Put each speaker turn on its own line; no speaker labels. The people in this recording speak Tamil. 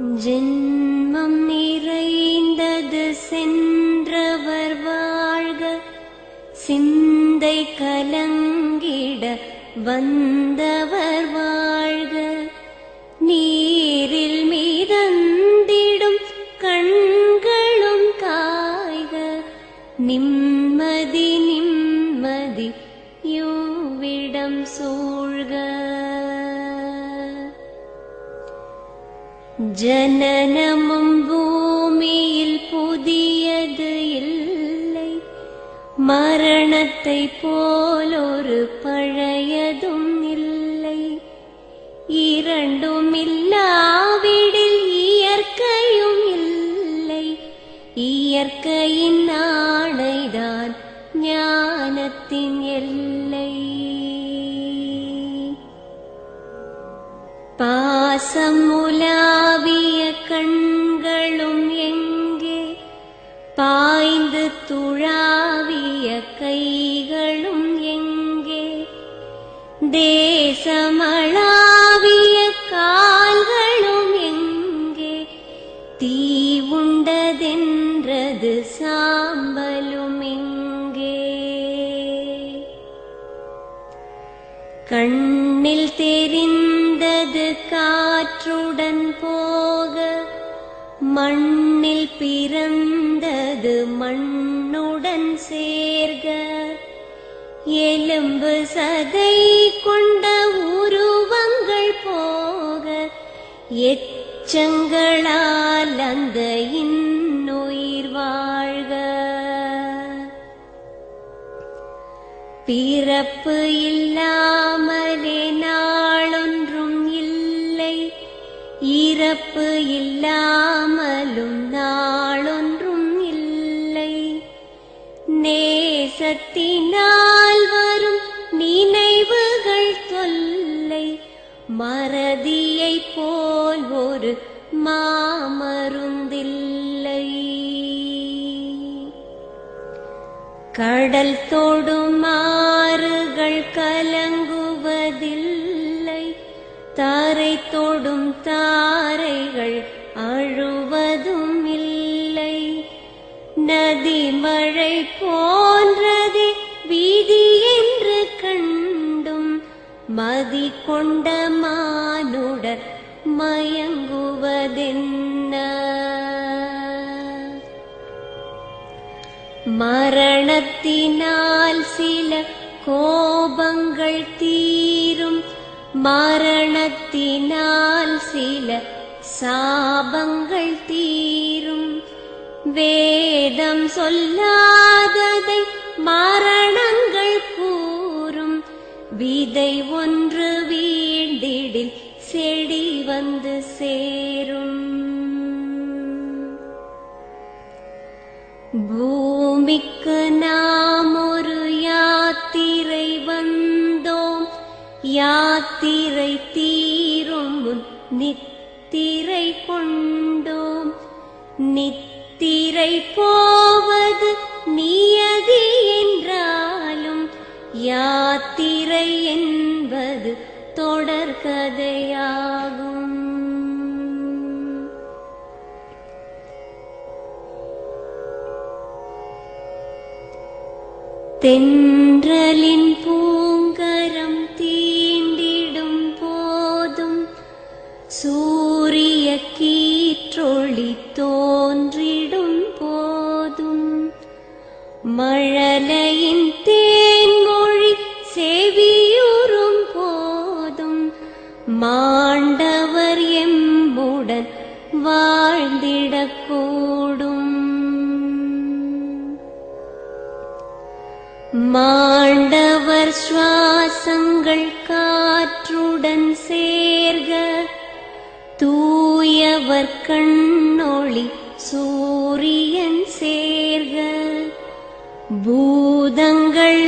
ஜென்மம் நிறைந்தது சென்றவர் வாழ்க, சிந்தை கலங்கிட வந்தவர் வாழ்க. நீரில் மிதந்திடும் கண்களும் காய்க, நிம்மதி நிம்மதி யோவிடம் சூழ்க. ஜனனமும் பூமியில் புதியது இல்லை, மரணத்தை போலொரு பழையதும் இல்லை. இரண்டும் இல்லாவிடில் இயற்கையும் இல்லை, இயற்கையின் ஆணைதான் ஞானத்தின் எல்லை. பாசம் உலாவிய கண்களும் எங்கே, பாய்ந்து துழாவிய கைகளும் எங்கே, தேசமளாவிய கால்களும் எங்கே, தீ உண்டதென்றது சாம்பலும் எங்கே. கண்ணில் தெரிந்தது காற்றுடன் போக, மண்ணில் பிறந்தது மண்ணுடன் சேர்க. எலும்பு சதை கொண்ட உருவங்கள் போக, எச்சங்களால் அந்த இன்னுயிர் வாழ்க. பிறப்பு இல்லாமலே நாளொன்றும் இல்லை, இறப்பு இல்லாமலும் நாளொன்றும் இல்லை. நேசத்தினால் வரும் நினைவுகள் தொல்லை, மறதியை போல் ஒரு மாமருந்தில்லை. கடல் தொடும் ஆறுகள் கலங்குவதில்லை, தாரை தொடும் தாரைகள் அழுவதும் இல்லை. நதி மழை போன்றதே வீதி என்று கண்டும், மதி கொண்ட மானுடர் மயங்குவதென்ன. மரணத்தினால் சில கோபங்கள் தீரும், மரணத்தினால் சில சாபங்கள் தீரும். வேதம் சொல்லாததை மரணங்கள் கூறும், விதை ஒன்று வீழ்ந்திடில் செடி வந்து சேரும். பூமிக்கு நாம் ஒரு யாத்திரை வந்தோம், யாத்திரை தீரும் முன் நித்திரை கொண்டோம். நித்திரை போவது நியதி என்றாலும், யாத்திரை என்பது தொடர்கதையாகும். தென்றலின் பூங்கரம் தீண்டிடும் போதும், சூரிய கீற்றொளி தோன்றிடும் போதும், மழலையின் தேன்மொழி செவியுறும் போதும், மாண்டவர் எம்முடன் வாழ்ந்திடக்கூடும். மாண்டவர் சுவாசங்கள் காற்றுடன் சேர்க, தூயவர் கண்ணொளி சூரியன் சேர்க. பூதங்கள்